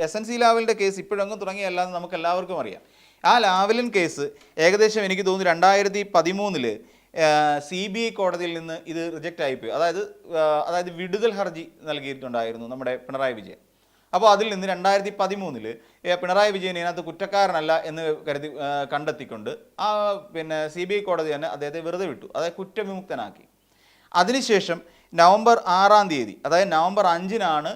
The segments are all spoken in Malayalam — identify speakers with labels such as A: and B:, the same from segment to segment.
A: SNC ലാവലിൻ്റെ കേസ് ഇപ്പോഴെങ്ങും തുടങ്ങിയല്ലാന്ന് നമുക്ക് എല്ലാവർക്കും അറിയാം. ആ ലാവലിൻ കേസ് ഏകദേശം എനിക്ക് തോന്നുന്നു 2013 CBI കോടതിയിൽ നിന്ന് ഇത് റിജക്റ്റ് ആയിപ്പോയി. അതായത് വിടുതൽ ഹർജി നൽകിയിട്ടുണ്ടായിരുന്നു നമ്മുടെ പിണറായി വിജയൻ. അപ്പോൾ അതിൽ നിന്ന് 2013 പിണറായി വിജയൻ ഇതിനകത്ത് കുറ്റക്കാരനല്ല എന്ന് കണ്ടെത്തിക്കൊണ്ട് CBI കോടതി തന്നെ അദ്ദേഹത്തെ വെറുതെ വിട്ടു, അതായത് കുറ്റവിമുക്തനാക്കി. അതിനുശേഷം നവംബർ 6-ാം തീയതി, അതായത് നവംബർ 5-നാണ്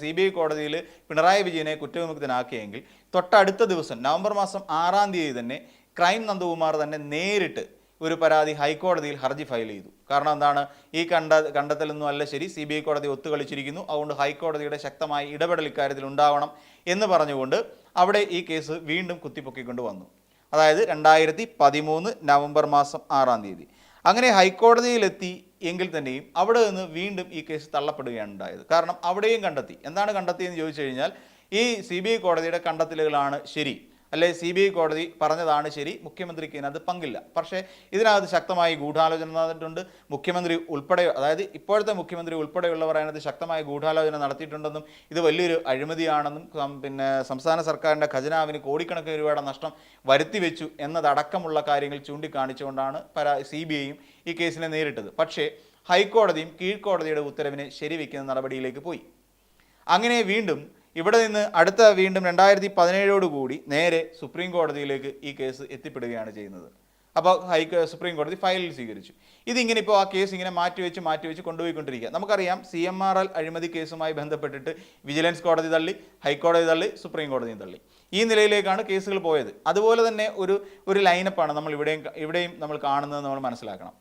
A: CBI കോടതിയിൽ പിണറായി വിജയനെ കുറ്റവിമുക്തനാക്കിയെങ്കിൽ തൊട്ടടുത്ത ദിവസം നവംബർ മാസം 6-ാം തീയതി തന്നെ ക്രൈം നന്ദകുമാർ തന്നെ നേരിട്ട് ഒരു പരാതി ഹൈക്കോടതിയിൽ ഹർജി ഫയൽ ചെയ്തു. കാരണം എന്താണ്, ഈ കണ്ടെത്തലൊന്നും അല്ല ശരി, CBI കോടതി ഒത്തുകളിച്ചിരിക്കുന്നു, അതുകൊണ്ട് ഹൈക്കോടതിയുടെ ശക്തമായ ഇടപെടൽ ഇക്കാര്യത്തിൽ ഉണ്ടാവണം എന്ന് പറഞ്ഞുകൊണ്ട് അവിടെ ഈ കേസ് വീണ്ടും കുത്തിപ്പൊക്കിക്കൊണ്ട് വന്നു. അതായത് 2013 നവംബർ മാസം 6-ാം തീയതി അങ്ങനെ ഹൈക്കോടതിയിലെത്തി എങ്കിൽ തന്നെയും അവിടെ നിന്ന് വീണ്ടും ഈ കേസ് തള്ളപ്പെടുകയാണ് ഉണ്ടായത്. കാരണം അവിടെയും കണ്ടെത്തി. എന്താണ് കണ്ടെത്തിയെന്ന് ചോദിച്ചു കഴിഞ്ഞാൽ, ഈ CBI കോടതിയുടെ കണ്ടെത്തലുകളാണ് ശരി, അല്ലെ CBI കോടതി പറഞ്ഞതാണ് ശരി, മുഖ്യമന്ത്രിക്ക് ഇതിനകത്ത് പങ്കില്ല. പക്ഷേ ഇതിനകത്ത് ശക്തമായി ഗൂഢാലോചന നടന്നിട്ടുണ്ട്. മുഖ്യമന്ത്രി ഉൾപ്പെടെ, അതായത് ഇപ്പോഴത്തെ മുഖ്യമന്ത്രി ഉൾപ്പെടെയുള്ളവർ അതിനകത്ത് ശക്തമായ ഗൂഢാലോചന നടത്തിയിട്ടുണ്ടെന്നും ഇത് വലിയൊരു അഴിമതിയാണെന്നും സംസ്ഥാന സർക്കാരിൻ്റെ ഖജനാവിന് കോടിക്കണക്കിന് രൂപയുടെ നഷ്ടം വരുത്തിവെച്ചു എന്നതടക്കമുള്ള കാര്യങ്ങൾ ചൂണ്ടിക്കാണിച്ചുകൊണ്ടാണ് CBIയും ഈ കേസിനെ നേരിട്ടത്. പക്ഷേ ഹൈക്കോടതിയും കീഴ്ക്കോടതിയുടെ ഉത്തരവിനെ ശരിവെക്കുന്ന നടപടിയിലേക്ക് പോയി. അങ്ങനെ വീണ്ടും ഇവിടെ നിന്ന് വീണ്ടും 2017 കൂടി നേരെ സുപ്രീം കോടതിയിലേക്ക് ഈ കേസ് എത്തിപ്പെടുകയാണ് ചെയ്യുന്നത്. അപ്പോൾ സുപ്രീം കോടതി ഫയലിൽ സ്വീകരിച്ചു. ഇതിങ്ങനെ ഇപ്പോൾ ആ കേസ് ഇങ്ങനെ മാറ്റിവെച്ച് കൊണ്ടുപോയിക്കൊണ്ടിരിക്കുക. നമുക്കറിയാം, CMRL അഴിമതി കേസുമായി ബന്ധപ്പെട്ടിട്ട് വിജിലൻസ് കോടതി തള്ളി, ഹൈക്കോടതി തള്ളി, സുപ്രീം കോടതിയും തള്ളി. ഈ നിലയിലേക്കാണ് കേസുകൾ പോയത്. അതുപോലെ തന്നെ ഒരു ലൈനപ്പാണ് നമ്മൾ ഇവിടെയും നമ്മൾ കാണുന്നത് നമ്മൾ മനസ്സിലാക്കണം.